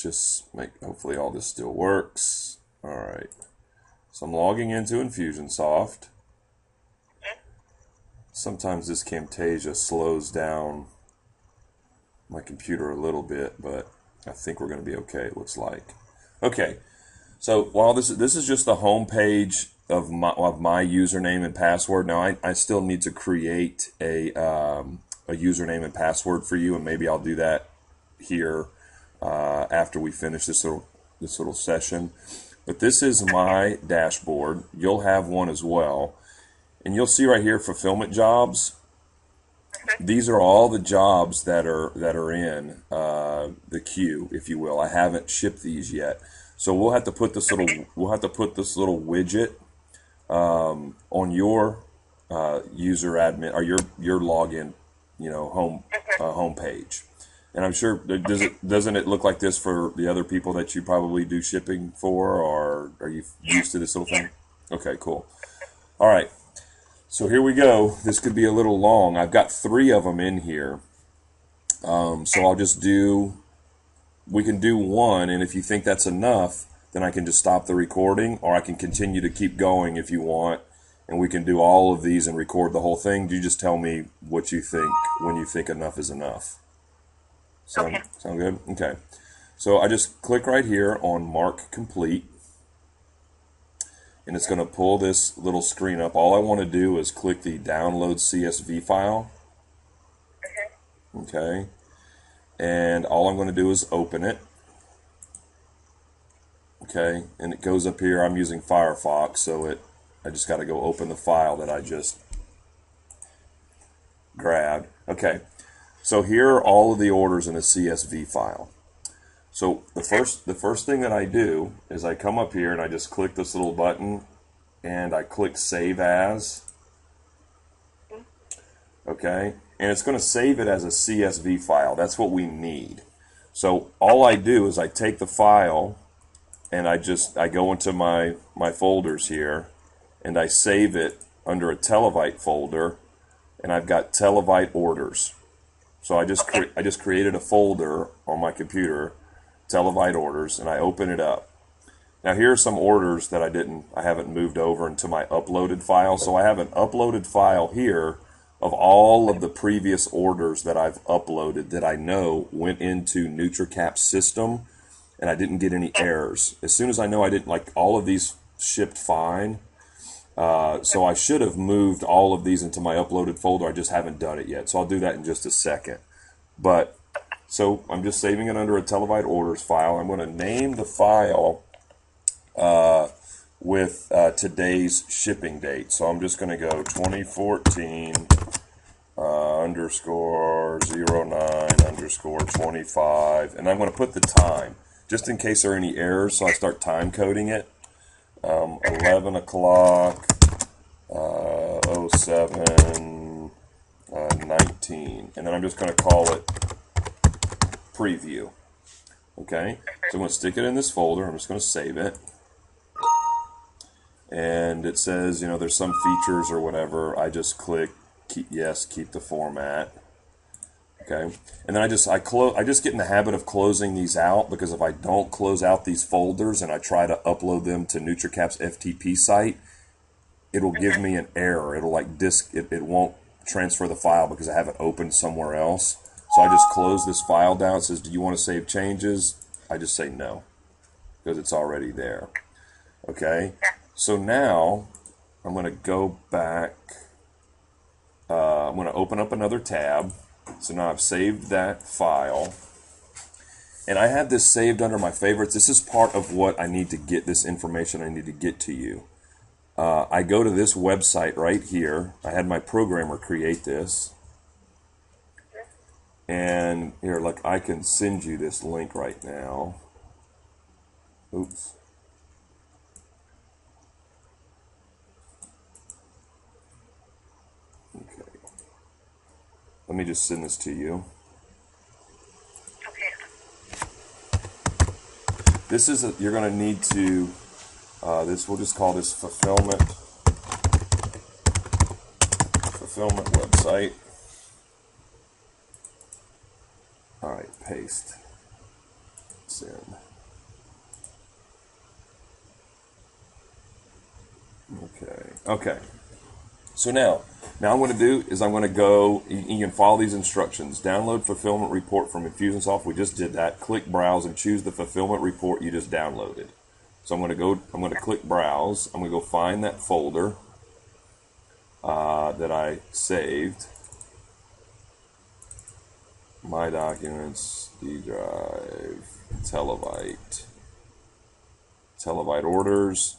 just make, hopefully all this still works. All right. So I'm logging into Infusionsoft. Sometimes this Camtasia slows down my computer a little bit, but I think we're going to be okay, it looks like. Okay, so while this is just the home page of my username and password. Now I still need to create a username and password for you, and maybe I'll do that here after we finish this little session. But this is my dashboard. You'll have one as well, and you'll see right here fulfillment jobs. These are all the jobs that are in the queue, if you will. I haven't shipped these yet, so we'll have to put this little widget on your user admin or your login, home page. And I'm sure doesn't it look like this for the other people that you probably do shipping for, or are you used to this little thing? Okay, cool. All right. So here we go. This could be a little long. I've got 3 of them in here. So I'll just we can do one, and if you think that's enough, then I can just stop the recording, or I can continue to keep going if you want, and we can do all of these and record the whole thing. You just tell me what you think when you think enough is enough. Sound good? Okay. So I just click right here on Mark Complete, and it's going to pull this little screen up. All I want to do is click the Download CSV file. Okay. And all I'm going to do is open it. Okay. And it goes up here. I'm using Firefox, so I just got to go open the file that I just grabbed. Okay. So here are all of the orders in a CSV file. So the first thing that I do is I come up here and I just click this little button and I click Save As. Okay, and it's going to save it as a CSV file. That's what we need. So all I do is I take the file and I go into my folders here and I save it under a Televite folder, and I've got Televite orders. So I just created a folder on my computer, Televite orders, and I open it up. Now here are some orders that I haven't moved over into my uploaded file. So I have an uploaded file here of all of the previous orders that I've uploaded that I know went into NutriCap's system, and I didn't get any errors. As soon as I know I didn't, like, all of these shipped fine. So I should have moved all of these into my uploaded folder. I just haven't done it yet. So I'll do that in just a second. But so I'm just saving it under a Televite orders file. I'm going to name the file with today's shipping date. So I'm just going to go 2014 underscore 09 underscore 25. And I'm going to put the time just in case there are any errors. So I start time coding it. 11 o'clock, 07, 19, and then I'm just going to call it preview. Okay, so I'm going to stick it in this folder. I'm just going to save it, and it says, there's some features or whatever. I just click keep the format. Okay, and then I just get in the habit of closing these out, because if I don't close out these folders and I try to upload them to NutriCap's FTP site, it'll give me an error. It'll it won't transfer the file because I have it opened somewhere else. So I just close this file down. It says, do you want to save changes? I just say no, because it's already there. Okay, so now I'm going to go back. I'm going to open up another tab. So now I've saved that file, and I have this saved under my favorites. This is part of what I need to get, this information I need to get to you. I go to this website right here. I had my programmer create this, and here, look, I can send you this link right now. Oops. Let me just send this to you. Okay. This is you're going to need to, we'll just call this fulfillment website. All right, paste, send. Okay. So now I'm going to do is I'm going to go, you can follow these instructions. Download fulfillment report from Infusionsoft. We just did that. Click browse and choose the fulfillment report you just downloaded. So I'm going to click browse. I'm going to go find that folder that I saved. My documents, D drive, Telebyte orders.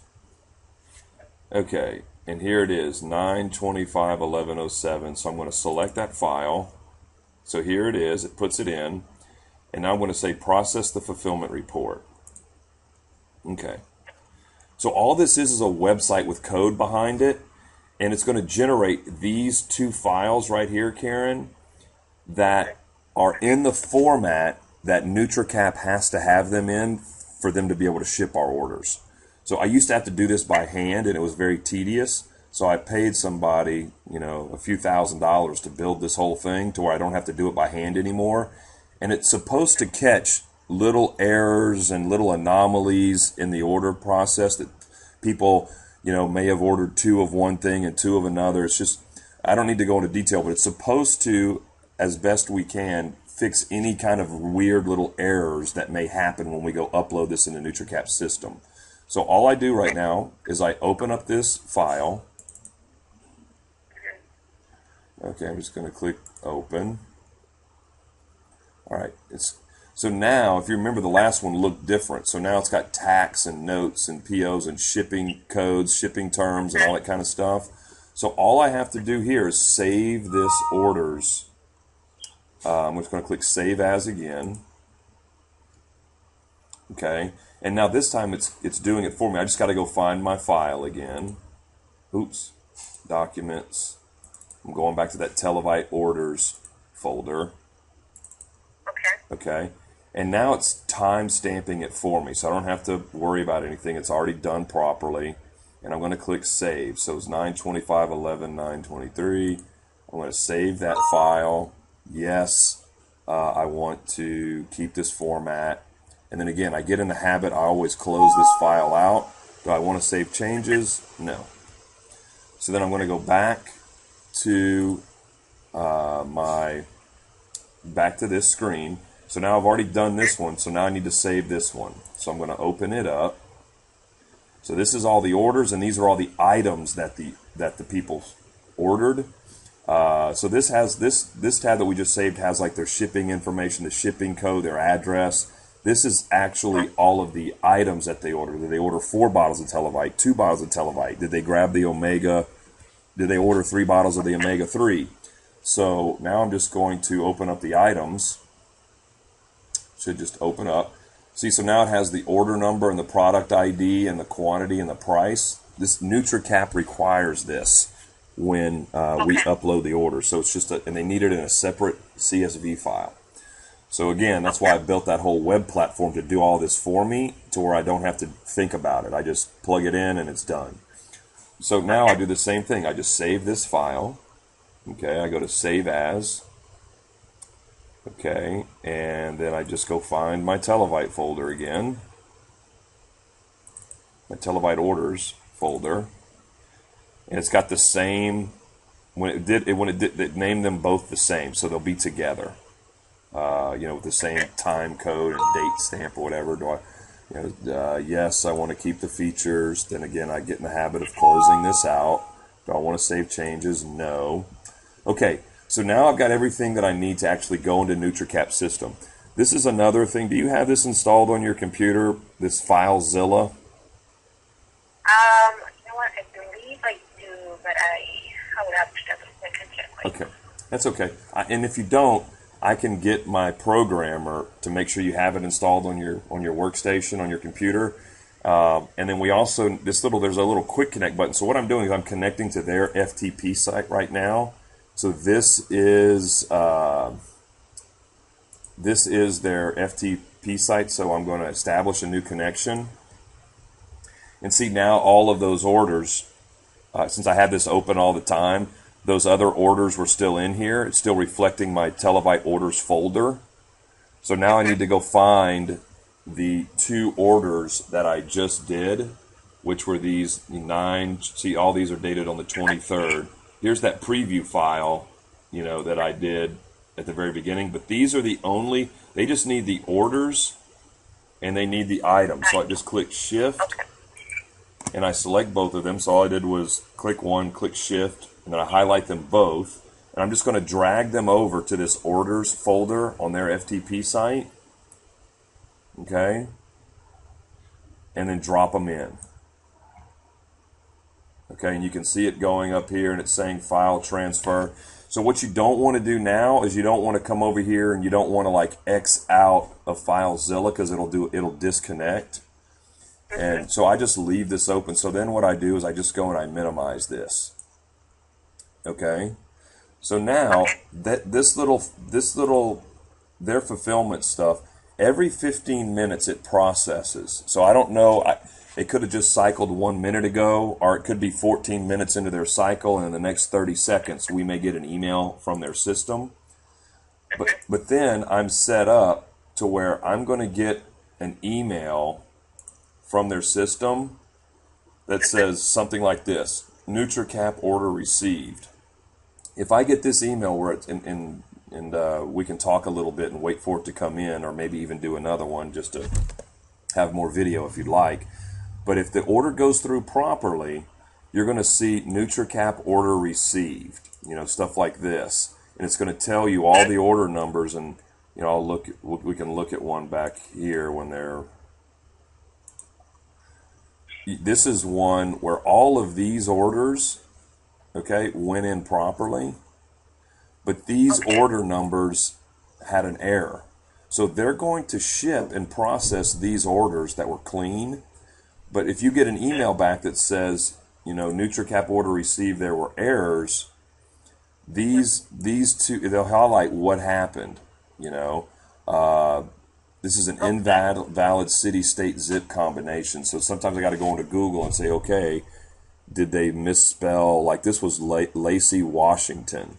Okay, and here it is, 9/25/11/07. So I'm going to select that file. So here it is, it puts it in, and now I'm going to say process the fulfillment report. Okay. So all this is a website with code behind it, and it's going to generate these two files right here, Karen, that are in the format that NutriCap has to have them in for them to be able to ship our orders. So I used to have to do this by hand, and it was very tedious. So I paid somebody, a few $1,000s to build this whole thing to where I don't have to do it by hand anymore. And it's supposed to catch little errors and little anomalies in the order process that people, may have ordered 2 of one thing and 2 of another. It's just, I don't need to go into detail, but it's supposed to, as best we can, fix any kind of weird little errors that may happen when we go upload this in the NutriCap system. So all I do right now is I open up this file. Okay, I'm just going to click open. All right, so now, if you remember, the last one looked different. So now it's got tax and notes and POs and shipping codes, shipping terms, and all that kind of stuff. So all I have to do here is save this orders. I'm just going to click Save As again. Okay, and now this time it's doing it for me. I just got to go find my file again. Oops, Documents. I'm going back to that Telebyte Orders folder. Okay, and now it's time stamping it for me, so I don't have to worry about anything. It's already done properly, and I'm going to click Save. So it's 9/25/11/9/23. I'm going to save that file. Yes, I want to keep this format. And then again, I get in the habit, I always close this file out. Do I want to save changes? No. So then I'm going to go back to back to this screen. So now I've already done this one, so now I need to save this one. So I'm going to open it up. So this is all the orders, and these are all the items that the people ordered. So this has this tab that we just saved has like their shipping information, the shipping code, their address. This is actually all of the items that they ordered. Did they order 4 bottles of Telebyte, 2 bottles of Telebyte? Did they grab the Omega? Did they order 3 bottles of the Omega 3? So now I'm just going to open up the items. Should just open up. See, so now it has the order number and the product ID and the quantity and the price. This NutriCap requires this when we upload the order. So it's just, and they need it in a separate CSV file. So again, that's why I built that whole web platform to do all this for me, to where I don't have to think about it. I just plug it in and it's done. So now I do the same thing. I just save this file. Okay, I go to Save As. Okay, and then I just go find my Telebyte folder again. My Telebyte Orders folder. And it's got the same, it named them both the same, so they'll be together. With the same time code and date stamp or whatever. Do I, yes, I want to keep the features. Then again, I get in the habit of closing this out. Do I want to save changes? No. Okay, so now I've got everything that I need to actually go into NutriCap system. This is another thing. Do you have this installed on your computer, this FileZilla? You know what, I believe I do, but I would have to double check. Okay, that's okay. And if you don't, I can get my programmer to make sure you have it installed on your workstation, on your computer. And then we also, there's a little quick connect button. So what I'm doing is I'm connecting to their FTP site right now. So this is their FTP site. So I'm going to establish a new connection. And see, now all of those orders, since I had this open all the time, those other orders were still in here. It's still reflecting my Telebyte Orders folder. So now I need to go find the 2 orders that I just did which were these 9. See, all these are dated on the 23rd. Here's that preview file, that I did at the very beginning. But these are the only, they just need the orders and they need the items. So I just click Shift and I select both of them. So all I did was click one, click Shift, and then I highlight them both. And I'm just going to drag them over to this orders folder on their FTP site. Okay? And then drop them in. Okay, and you can see it going up here and it's saying file transfer. So what you don't want to do now is you don't want to come over here and you don't want to like X out of FileZilla because it'll disconnect. And so I just leave this open. So then what I do is I just go and I minimize this. Okay? So now that this little their fulfillment stuff, every 15 minutes it processes. So I don't know, it could have just cycled 1 minute ago, or it could be 14 minutes into their cycle, and in the next 30 seconds we may get an email from their system. But then I'm set up to where I'm going to get an email from their system that says something like this: NutriCap order received. If I get this email where it's and we can talk a little bit and wait for it to come in, or maybe even do another one just to have more video if you'd like. But if the order goes through properly, you're going to see NutriCap order received, stuff like this. And it's going to tell you all the order numbers, and we can look at one back here when this is one where all of these orders, went in properly, but these order numbers had an error. So they're going to ship and process these orders that were clean. But if you get an email back that says, NutriCap order received, there were errors, these two, they'll highlight what happened. This is an invalid city-state zip combination. So sometimes I got to go into Google and say, okay, did they misspell? Like this was Lacey, Washington,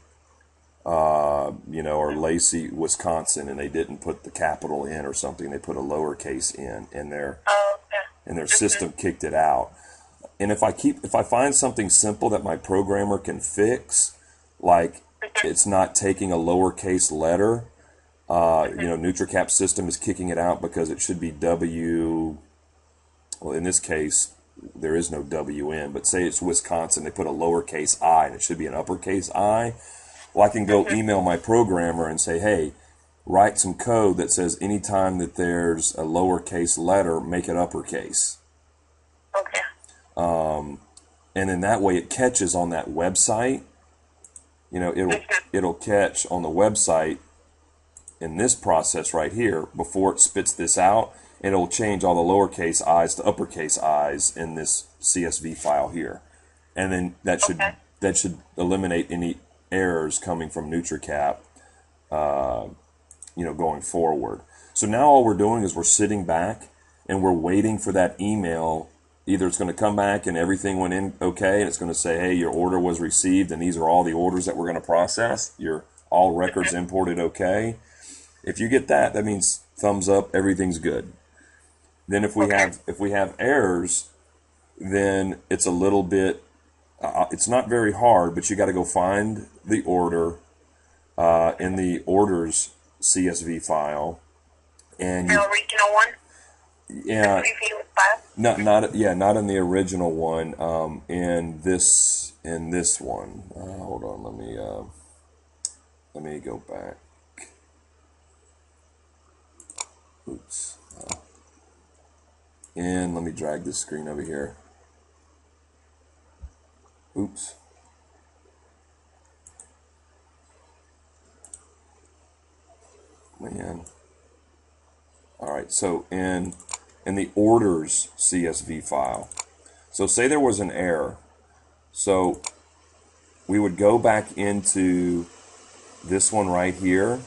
or Lacey, Wisconsin, and they didn't put the capital in or something. They put a lowercase in there, and their system kicked it out. And if I find something simple that my programmer can fix, like it's not taking a lowercase letter, NutriCap's system is kicking it out because it should be W. Well, in this case, there is no W in, but say it's Wisconsin, they put a lowercase I, and it should be an uppercase I. Well, I can go email my programmer and say, hey, write some code that says anytime that there's a lowercase letter, make it uppercase. Okay. And then that way it catches on that website. It'll catch on the website in this process right here before it spits this out, and it'll change all the lowercase i's to uppercase i's in this CSV file here. And then that should eliminate any errors coming from NutriCap, going forward. So now all we're doing is we're sitting back and we're waiting for that email. Either it's going to come back and everything went in okay, and it's going to say, hey, your order was received, and these are all the orders that we're going to process. Your all records imported okay. If you get that, that means thumbs up, everything's good. Then if we have errors, then it's a little bit, it's not very hard, but you got to go find the order in the orders CSV file, and The original one? yeah, Review file? not in the original one. In this one. Hold on, let me go back. Oops. And let me drag this screen over here. Oops. Man. All right, so in the orders CSV file. So say there was an error. So we would go back into this one right here,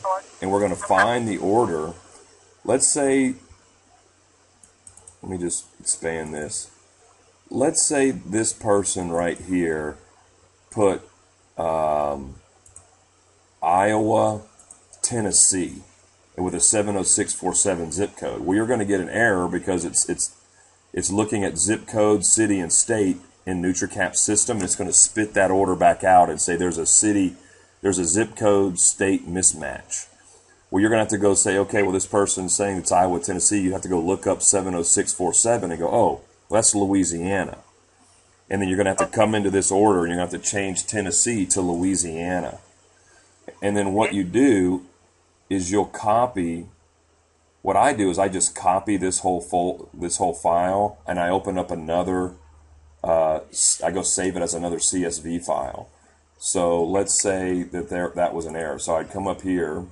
and we're going to find the order. Let's say, let me just expand this. Let's say this person right here put Iowa, Tennessee, with a 70647 zip code. We are going to get an error because it's it's looking at zip code, city, and state in NutriCap's system, and it's going to spit that order back out and say there's a zip code, state mismatch. Well, you're going to have to go say, okay, well, this person's saying it's Iowa, Tennessee. You have to go look up 70647 and go, oh, well, that's Louisiana. And then you're going to have to come into this order, and you're going to have to change Tennessee to Louisiana. And then what you do is you'll copy. What I do is I just copy this whole file, and I open up another. I go save it as another CSV file. So let's say that was an error. So I'd come up here,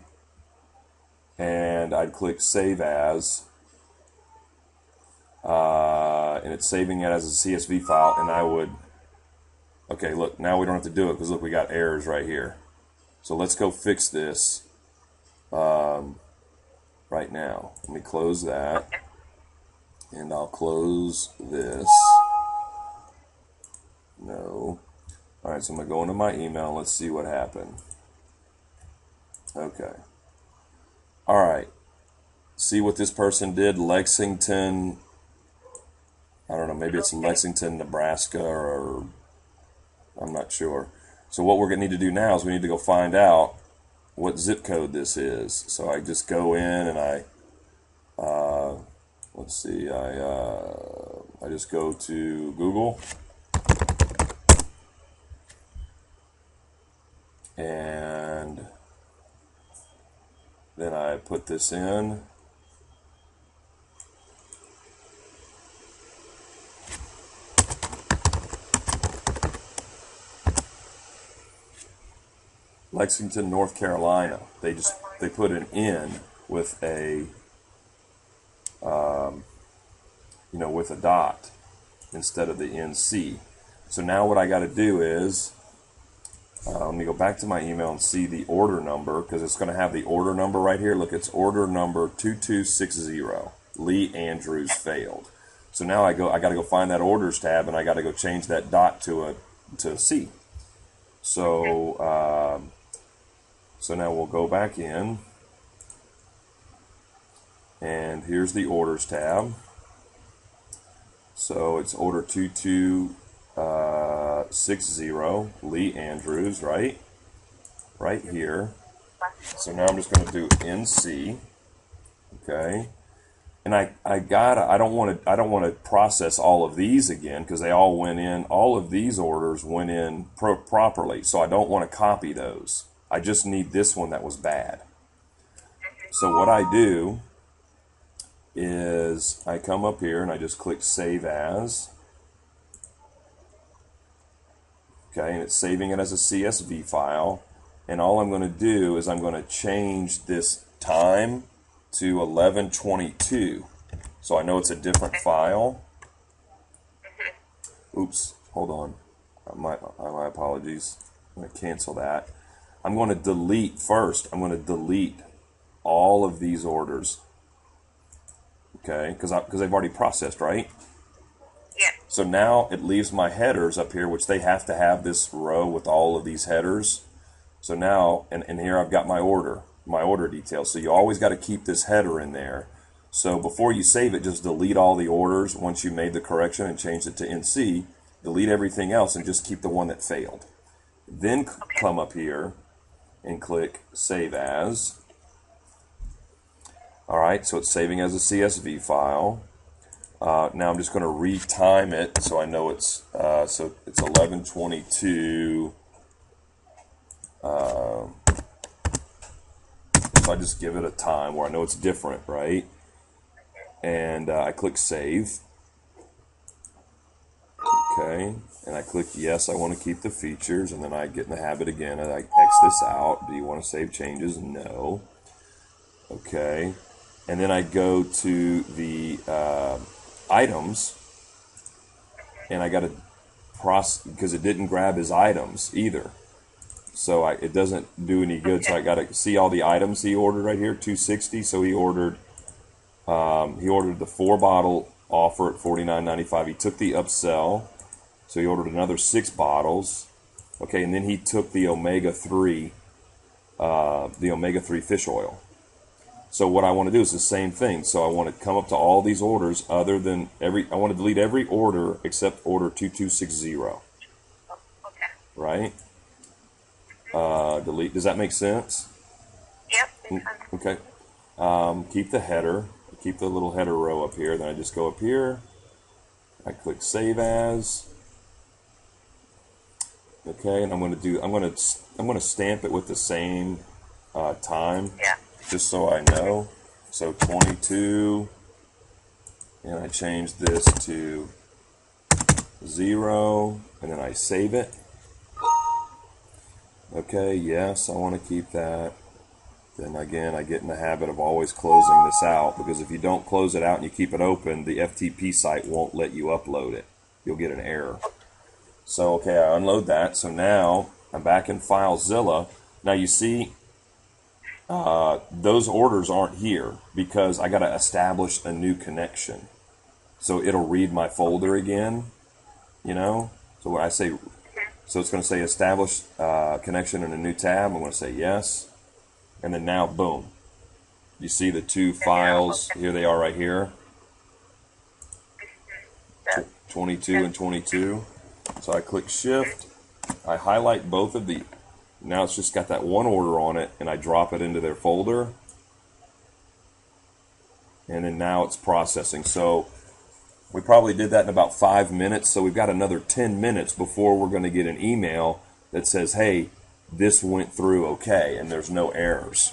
and I'd click Save As, and it's saving it as a CSV file. And I would. Okay, look, now we don't have to do it because look, we got errors right here. So let's go fix this. Right now. Let me close that, and I'll close this. No. All right, so I'm going to go into my email. Let's see what happened. Okay. All right. See what this person did? Lexington, I don't know, maybe it's Lexington, Nebraska, or I'm not sure. So what we're going to need to do now is we need to go find out what zip code this is. So I just go in and let's see, I just go to Google, and then I put this in. Lexington, North Carolina. They put an N with a with a dot instead of the NC. So now what I got to do is let me go back to my email and see the order number, because it's going to have the order number right here. Look, it's order number 2260. Lee Andrews failed. So now I got to go find that orders tab, and I got to go change that dot to a C. So so now we'll go back in, and here's the orders tab. So it's order 2260, Lee Andrews, right here. So now I'm just going to do NC, okay. And I don't want to process all of these again, because they all went in. All of these orders went in properly, so I don't want to copy those. I just need this one that was bad. So what I do is I come up here and I just click Save As. Okay, and it's saving it as a CSV file. And all I'm going to do is I'm going to change this time to 11:22. So I know it's a different file. Oops, hold on. My apologies. I'm going to cancel that. I'm going to delete first. I'm going to delete all of these orders. Okay, because they've already processed, right? Yeah. So now it leaves my headers up here, which they have to have this row with all of these headers. So now, and here I've got my order details. So you always got to keep this header in there. So before you save it, just delete all the orders once you made the correction and changed it to NC. Delete everything else and just keep the one that failed. Then come up here and click Save As. All right, so it's saving as a CSV file. Now I'm just going to retime it so I know it's 11:22. So I just give it a time where I know it's different, right? And I click Save. Okay, and I click Yes, I want to keep the features, and then I get in the habit again, and I X this out. Do you want to save changes? No. Okay, and then I go to the items, and I got to process, because it didn't grab his items either. So it doesn't do any good. So I got to see all the items he ordered right here, 260. So he ordered the 4-bottle offer at $49.95. He took the upsell, so he ordered another 6 bottles. Okay, and then he took the omega-3 fish oil. So what I want to do is the same thing. So I want to come up to all these orders other than I want to delete every order except order 2260. Okay. Right? Delete. Does that make sense? Yep, makes sense. Okay. Keep the header. Keep the little header row up here. Then I just go up here. I click Save As. Okay, and I'm going to stamp it with the same time. Yeah. Just so I know. So 22, and I change this to 0, and then I save it. Okay, yes, I want to keep that. Then again, I get in the habit of always closing this out, because if you don't close it out and you keep it open, the FTP site won't let you upload it. You'll get an error. So, okay, I unload that. So now I'm back in FileZilla. Now you see, those orders aren't here because I got to establish a new connection. So it'll read my folder again, you know. So when I say, so it's going to say establish connection in a new tab. I'm going to say yes. And then now, boom. You see the two files, here they are right here. 22 and 22. So I click Shift. I highlight both of the, now it's just got that one order on it, and I drop it into their folder. And then now it's processing. So we probably did that in about 5 minutes. So we've got another 10 minutes before we're going to get an email that says, hey, this went through okay, and there's no errors.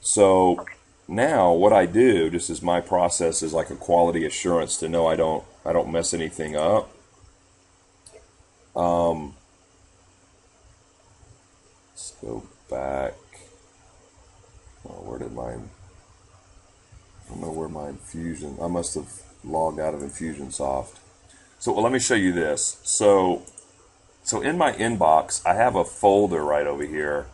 So now what I do, just as my process is like a quality assurance to know I don't mess anything up. Let's go back. Oh, where did my, I don't know where my Infusion, I must have logged out of Infusionsoft. So well, let me show you this. So in my inbox, I have a folder right over here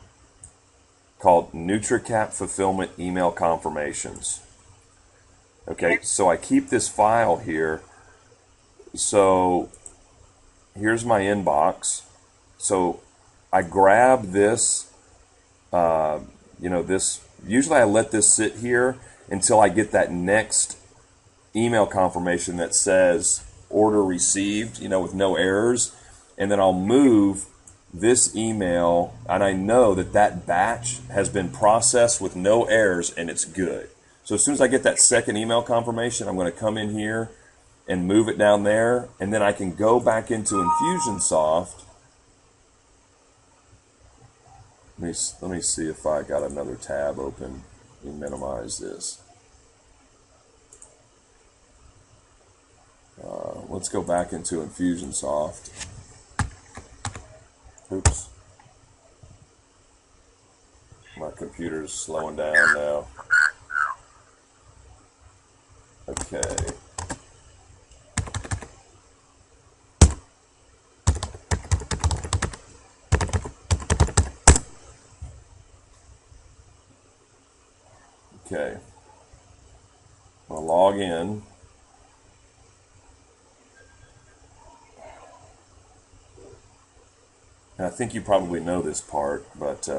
called NutriCap Fulfillment Email Confirmations. Okay, so I keep this file here. So here's my inbox. So I grab this, this, usually I let this sit here until I get that next email confirmation that says order received, with no errors. And then I'll move this email, and I know that that batch has been processed with no errors and it's good. So as soon as I get that second email confirmation, I'm going to come in here and move it down there, and then I can go back into Infusionsoft. Let me see if I got another tab open. Let me minimize this. Let's go back into Infusionsoft. Oops. My computer's slowing down now. Okay. Okay. I'll log in. And I think you probably know this part, but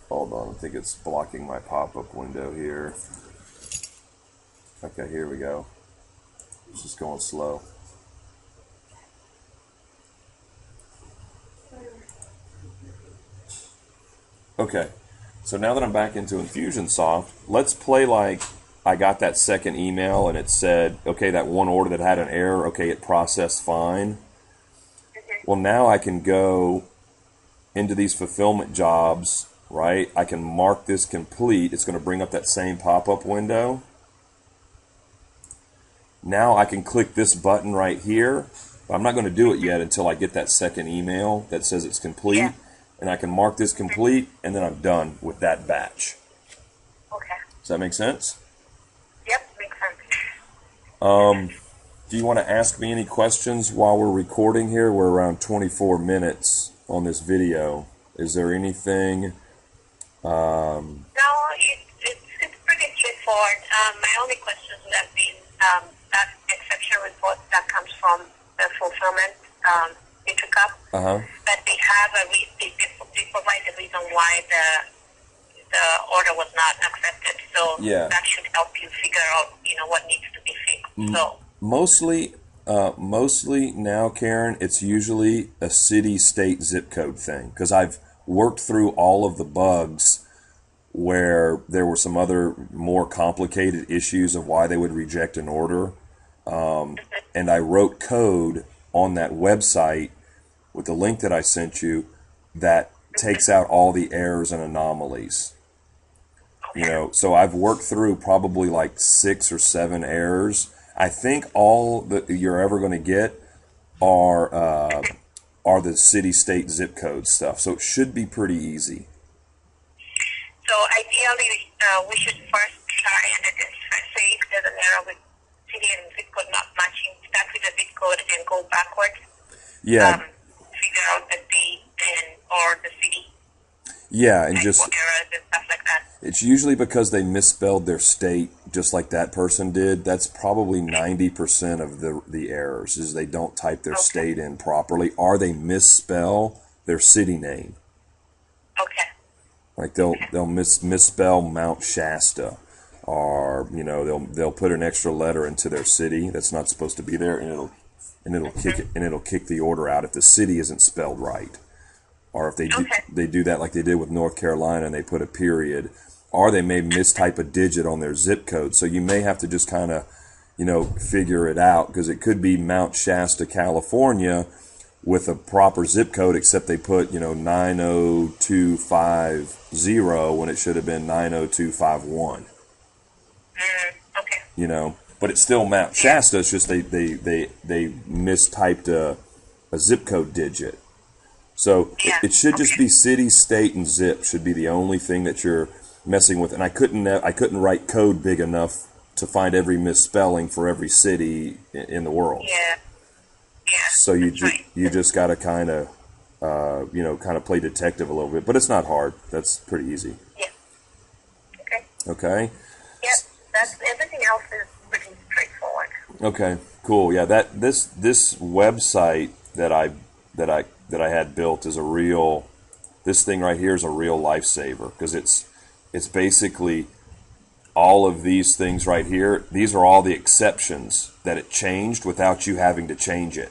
hold on, I think it's blocking my pop-up window here. Okay, here we go. It's just going slow. Okay, so now that I'm back into Infusionsoft, let's play like I got that second email and it said, okay, that one order that had an error, okay, it processed fine. Well, now I can go into these fulfillment jobs, right? I can mark this complete. It's going to bring up that same pop-up window. Now I can click this button right here. But I'm not going to do it yet until I get that second email that says it's complete. Yeah. And I can mark this complete, and then I'm done with that batch. Okay. Does that make sense? Yep, makes sense. Do you want to ask me any questions while we're recording here? We're around 24 minutes on this video. Is there anything? No, it's pretty straightforward. My only questions would have been that exception report that comes from the fulfillment NutriCap. Uh-huh. That they have a not accepted. So Yeah. that should help you figure out, what needs to be fixed. So Mostly now, Karen, it's usually a city, state, zip code thing because I've worked through all of the bugs where there were some other more complicated issues of why they would reject an order. And I wrote code on that website with the link that I sent you that takes out all the errors and anomalies. So I've worked through probably like 6 or 7 errors. I think all that you're ever going to get are the city, state, zip code stuff. So it should be pretty easy. So ideally, we should first try and identify, say if there's an error with city and zip code not matching, start with the zip code and go backwards. Yeah. Figure out the date or the city. Yeah, and just errors and stuff like that. It's usually because they misspelled their state, just like that person did. That's probably 90% of the errors is they don't type their state in properly, or they misspell their city name. Okay. Like they'll misspell Mount Shasta, or they'll put an extra letter into their city that's not supposed to be there, and it'll kick the order out if the city isn't spelled right, or if they do that like they did with North Carolina and they put a period, or they may mistype a digit on their zip code. So you may have to just kind of figure it out because it could be Mount Shasta, California, with a proper zip code, except they put 90250 when it should have been 90251. Okay. But it's still Mount Shasta. It's just they mistyped a zip code digit. So it should just be city, state, and zip should be the only thing that you're messing with. And I couldn't write code big enough to find every misspelling for every city in the world. Yeah. Yeah. So you just got to kind of play detective a little bit, but it's not hard. That's pretty easy. Yeah. Okay. Okay. Yep. That's everything else is pretty straightforward. Okay. Cool. Yeah. This website that I had built is this thing right here is a real lifesaver because it's basically all of these things right here. These are all the exceptions that it changed without you having to change it.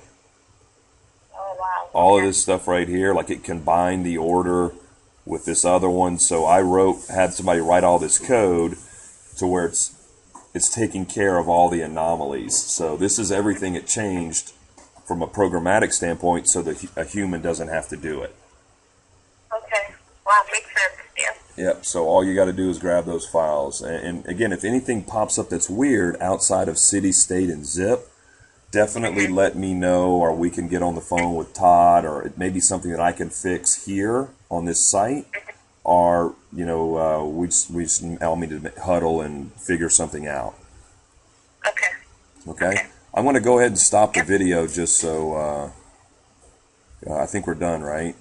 Oh, wow. All of this stuff right here, like it combined the order with this other one. So I had somebody write all this code to where it's taking care of all the anomalies. So this is everything it changed from a programmatic standpoint so that a human doesn't have to do it. Okay. Wow, makes sense. Yeah. Yep, so all you got to do is grab those files. And again, if anything pops up that's weird outside of city, state, and zip, definitely let me know, or we can get on the phone with Todd, or it may be something that I can fix here on this site, or, we just all need to huddle and figure something out. Okay? I'm going to go ahead and stop the video just so I think we're done, right?